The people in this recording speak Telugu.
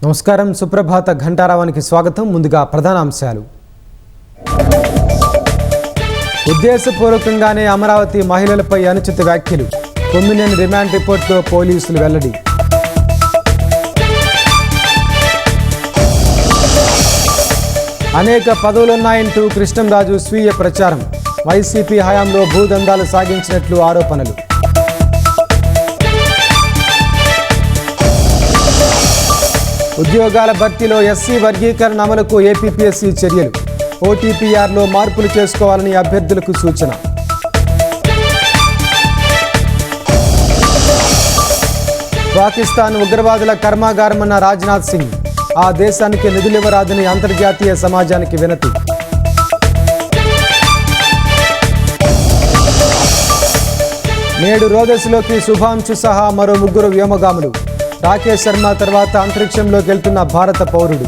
నమస్కారం. సుప్రభాత ఘంటారావానికి స్వాగతం. ముందుగా ప్రధాన అంశాలు. ఉద్దేశపూర్వకంగానే అమరావతి మహిళలపై అనుచిత వ్యాఖ్యలు. కొమ్మినేని రిమాండ్ రిపోర్టులో పోలీసులు వెల్లడి. అనేక పదవులున్నాయంటూ కృష్ణంరాజు స్వీయ ప్రచారం. వైసీపీ హయాంలో భూదందాలు సాగించినట్లు ఆరోపణలు. ఉద్యోగాల భర్తీలో ఎస్సీ వర్గీకరణ అమలుకు ఏపీపీఎస్సీ చర్యలు. ఓటీపీఆర్లో మార్పులు చేసుకోవాలని అభ్యర్థులకు సూచన. పాకిస్తాన్ ఉగ్రవాదుల కర్మాగారమన్న రాజ్నాథ్ సింగ్. ఆ దేశానికి నిధులివ్వరాదని అంతర్జాతీయ సమాజానికి వినతి. నేడు రోదసిలోకి శుభాంశు సహా మరో 3 వ్యోమగాములు. రాకేష్ శర్మ తర్వాత అంతరిక్షంలోకి వెళ్తున్న భారత పౌరుడు.